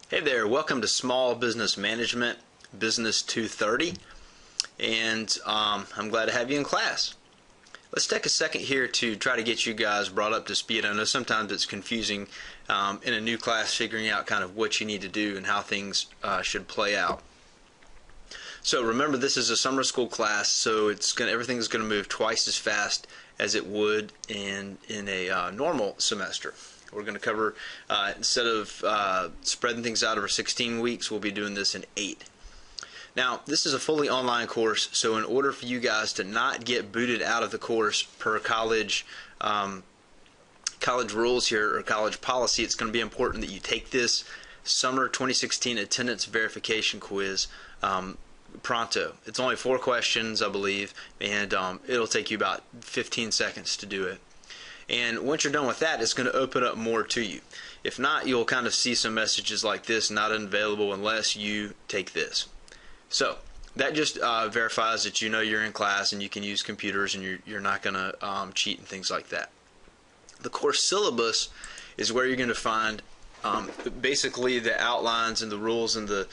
Hey there, welcome to Small Business Management, Business 230, and I'm glad to have you in class. Let's take a second here to try to get you guys brought up to speed. I know sometimes it's confusing in a new class figuring out kind of what you need to do and how things should play out. So remember, this is a summer school class, so everything's going to move twice as fast as it would in a normal semester. We're going to cover, instead of spreading things out over 16 weeks, we'll be doing this in 8. Now, this is a fully online course, so in order for you guys to not get booted out of the course per college rules here, or college policy, it's going to be important that you take this summer 2016 attendance verification quiz pronto. It's only 4 questions, I believe, and it'll take you about 15 seconds to do it. And once you're done with that, it's going to open up more to you. If not, you'll kind of see some messages like this, not available unless you take this. So that just verifies that you know you're in class and you can use computers and you're not going to cheat and things like that. The course syllabus is where you're going to find basically the outlines and the rules and the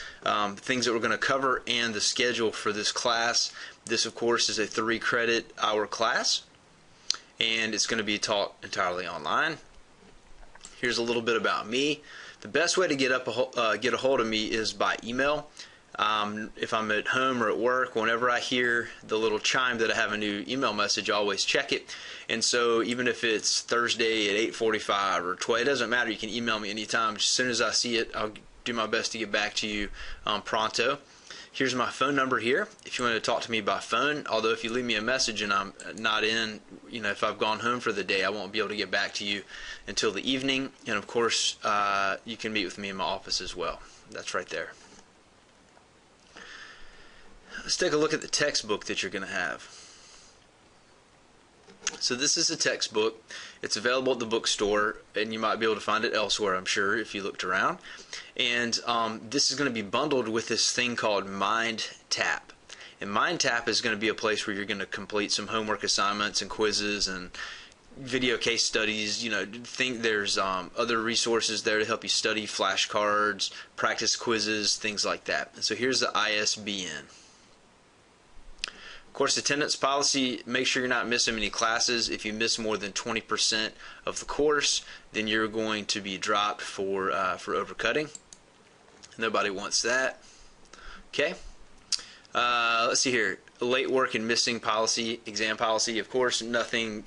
things that we're going to cover and the schedule for this class. This, of course, is a 3-credit hour class, and it's going to be taught entirely online. Here's a little bit about me. The best way to get a hold of me is by email. If I'm at home or at work, whenever I hear the little chime that I have a new email message, I always check it. And so even if it's Thursday at 8:45 or 12, it doesn't matter. You can email me anytime. As soon as I see it, I'll do my best to get back to you pronto. Here's my phone number here if you want to talk to me by phone. Although if you leave me a message and I'm not in, if I've gone home for the day, I won't be able to get back to you until the evening. And of course, you can meet with me in my office as well. That's right there. Let's take a look at the textbook that you're going to have. So this is a textbook. It's available at the bookstore, and you might be able to find it elsewhere, I'm sure, if you looked around. And this is going to be bundled with this thing called MindTap. And MindTap is going to be a place where you're going to complete some homework assignments and quizzes and video case studies. Think there's other resources there to help you study, flashcards, practice quizzes, things like that. And so here's the ISBN. Of course, attendance policy, make sure you're not missing any classes. If you miss more than 20% of the course, then you're going to be dropped for overcutting. Nobody wants that. Okay. Let's see here. Late work and missing policy, exam policy. Of course, nothing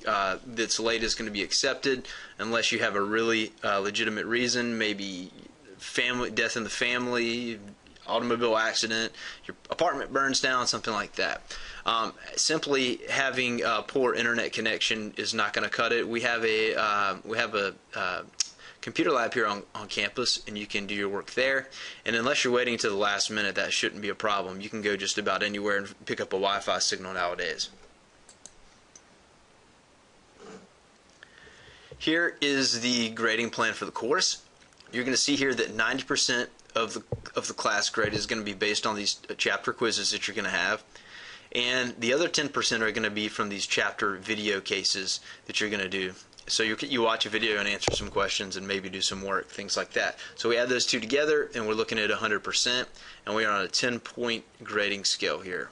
that's late is going to be accepted unless you have a really legitimate reason, maybe death in the family, automobile accident, your apartment burns down, something like that. Simply having a poor internet connection is not going to cut it. We have a computer lab here on campus, and you can do your work there. And unless you're waiting to the last minute, that shouldn't be a problem. You can go just about anywhere and pick up a Wi-Fi signal nowadays. Here is the grading plan for the course. You're going to see here that 90% of the class grade is going to be based on these chapter quizzes that you're going to have, and the other 10% are going to be from these chapter video cases that you're going to do. So you watch a video and answer some questions and maybe do some work, things like that. So we add those two together and we're looking at 100%, and we are on a 10-point grading scale here.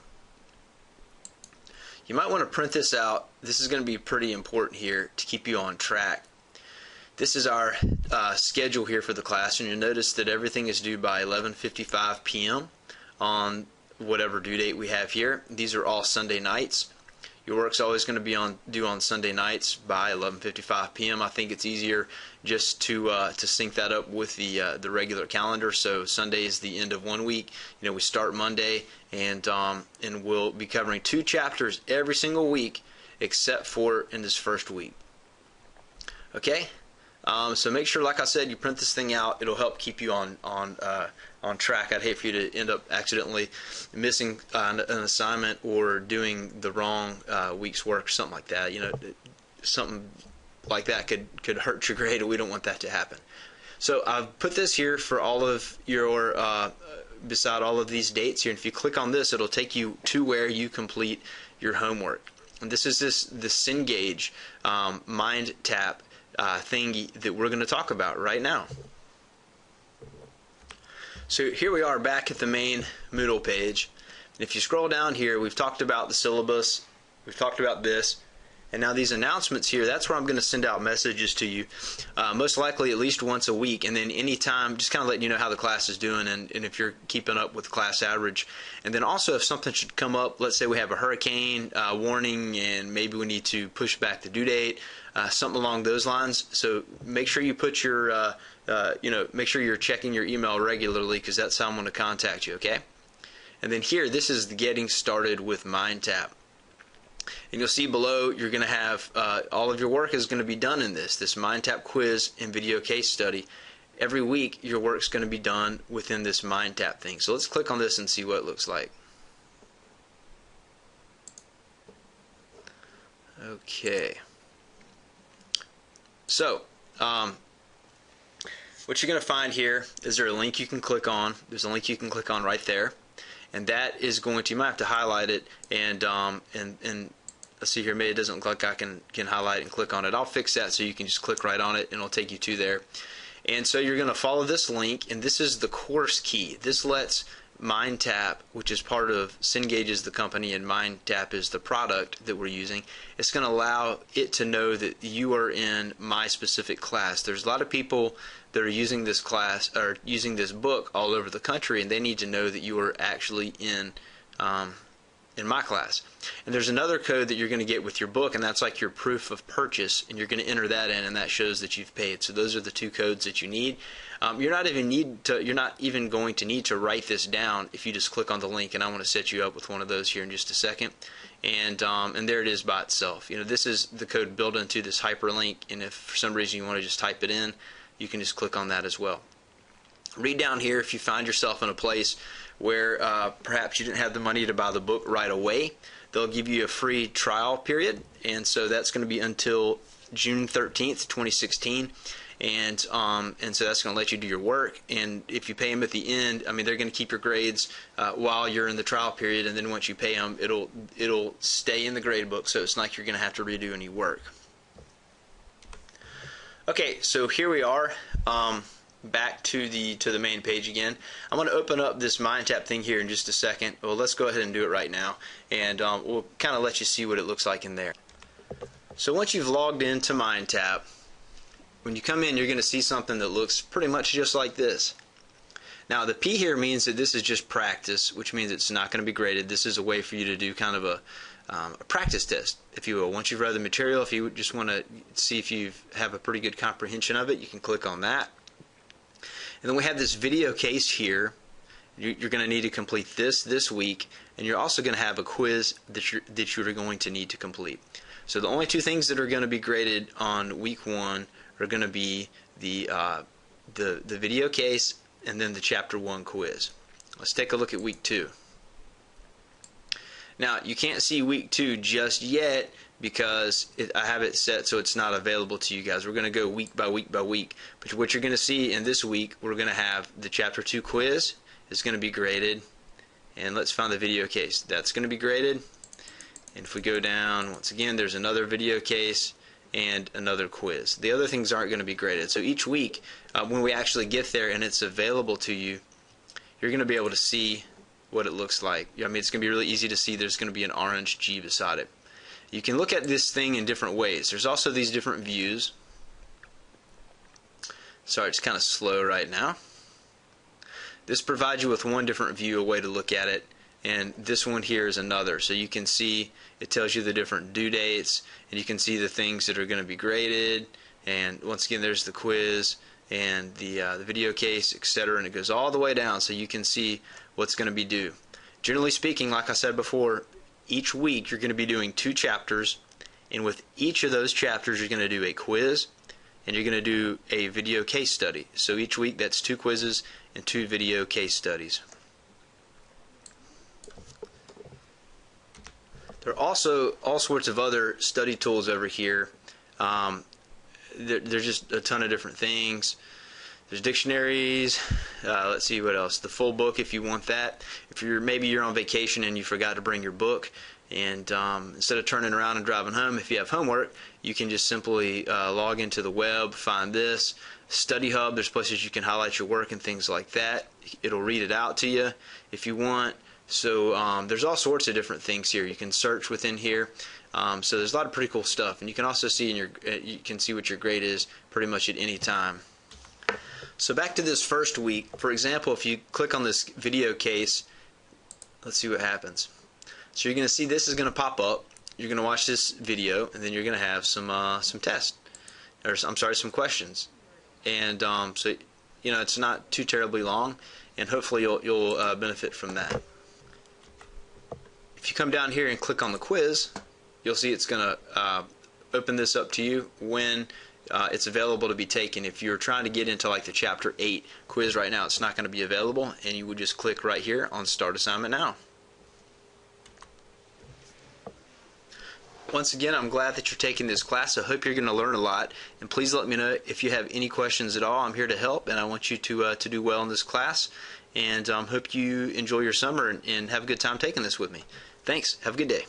You might want to print this out. This is going to be pretty important here to keep you on track. This is our schedule here for the class, and you'll notice that everything is due by 11:55 p.m. on whatever due date we have here. These are all Sunday nights. Your work's always going to be due on Sunday nights by 11:55 p.m. I think it's easier just to sync that up with the regular calendar. So Sunday is the end of one week. We start Monday, and we'll be covering 2 chapters every single week except for in this first week. Okay. So make sure, like I said, you print this thing out. It'll help keep you on track. I'd hate for you to end up accidentally missing an assignment or doing the wrong week's work or something like that. Something like that could hurt your grade, and we don't want that to happen. So I've put this here for all of your beside all of these dates here. And if you click on this, it'll take you to where you complete your homework. And this is the Cengage MindTap thingy that we're going to talk about right now. So here we are back at the main Moodle page. If you scroll down here, we've talked about the syllabus, we've talked about this, and now these announcements here, that's where I'm going to send out messages to you, most likely at least once a week, and then anytime, just kind of letting you know how the class is doing and if you're keeping up with the class average. And then also if something should come up, let's say we have a hurricane warning and maybe we need to push back the due date, something along those lines. So make sure you put your, make sure you're checking your email regularly, because that's how I'm going to contact you, okay? And then here, this is the Getting Started with MindTap. And you'll see below, you're going to have all of your work is going to be done in this MindTap quiz and video case study. Every week, your work's going to be done within this MindTap thing. So let's click on this and see what it looks like. Okay. So, what you're going to find here is there a link you can click on. There's a link you can click on right there. And that is going to, you might have to highlight it, and let's see here, maybe it doesn't look like I can highlight and click on it. I'll fix that so you can just click right on it and it'll take you to there. And so you're going to follow this link, and this is the course key. This lets MindTap, which is part of Cengage is the company and MindTap is the product that we're using, it's going to allow it to know that you are in my specific class. There's a lot of people that are using this class or using this book all over the country, and they need to know that you are actually in my class. And there's another code that you're going to get with your book, and that's like your proof of purchase, and you're going to enter that in, and that shows that you've paid. So those are the two codes that you need. You're not even going to need to write this down if you just click on the link, and I want to set you up with one of those here in just a second. And there it is by itself. You know, this is the code built into this hyperlink, and if for some reason you want to just type it in, you can just click on that as well. Read down here if you find yourself in a place where perhaps you didn't have the money to buy the book right away. They'll give you a free trial period, and so that's going to be until June 13th, 2016. And so that's going to let you do your work. And if you pay them at the end, I mean, they're going to keep your grades while you're in the trial period, and then once you pay them, it'll stay in the grade book, so it's not like you're going to have to redo any work. Okay, so here we are. Back to the main page again. I'm going to open up this MindTap thing here in just a second. Well, let's go ahead and do it right now, and we'll kind of let you see what it looks like in there. So once you've logged into MindTap, when you come in, you're going to see something that looks pretty much just like this. Now, the P here means that this is just practice, which means it's not going to be graded. This is a way for you to do kind of a practice test, if you will. Once you've read the material, if you just want to see if you have a pretty good comprehension of it, you can click on that. And then we have this video case here. You're going to need to complete this week, and you're also going to have a quiz that you're going to need to complete. So the only two things that are going to be graded on week 1 are going to be the video case and then the chapter 1 quiz. Let's take a look at week 2. Now, you can't see week 2 just yet because I have it set so it's not available to you guys. We're going to go week by week by week. But what you're going to see in this week, we're going to have the chapter 2 quiz is going to be graded. And let's find the video case. That's going to be graded. And if we go down, once again, there's another video case and another quiz. The other things aren't going to be graded. So each week, when we actually get there and it's available to you, you're going to be able to see what it looks like. I mean, it's going to be really easy to see. There's going to be an orange G beside it. You can look at this thing in different ways. There's also these different views. Sorry, it's kind of slow right now. This provides you with one different view, a way to look at it, and this one here is another. So you can see it tells you the different due dates, and you can see the things that are going to be graded. And once again, there's the quiz and the video case, etc. And it goes all the way down, so you can see what's going to be due. Generally speaking, like I said before, each week you're going to be doing 2 chapters, and with each of those chapters you're going to do a quiz and you're going to do a video case study. So each week that's 2 quizzes and 2 video case studies. There are also all sorts of other study tools over here. There's just a ton of different things. There's dictionaries. Let's see what else. The full book if you want that. If maybe you're on vacation and you forgot to bring your book And instead of turning around and driving home, if you have homework, you can just simply log into the web, find this. Study Hub, there's places you can highlight your work and things like that. It'll read it out to you if you want. So there's all sorts of different things here. You can search within here. So there's a lot of pretty cool stuff, and you can also see you can see what your grade is pretty much at any time. So back to this first week. For example, if you click on this video case, let's see what happens. So you're going to see this is going to pop up. You're going to watch this video, and then you're going to have some tests, or I'm sorry, some questions. And so it's not too terribly long, and hopefully you'll benefit from that. If you come down here and click on the quiz, you'll see it's going to open this up to you when it's available to be taken. If you're trying to get into like the Chapter 8 quiz right now, it's not going to be available, and you would just click right here on Start Assignment Now. Once again, I'm glad that you're taking this class. I hope you're going to learn a lot, and please let me know if you have any questions at all. I'm here to help, and I want you to do well in this class, and hope you enjoy your summer and have a good time taking this with me. Thanks. Have a good day.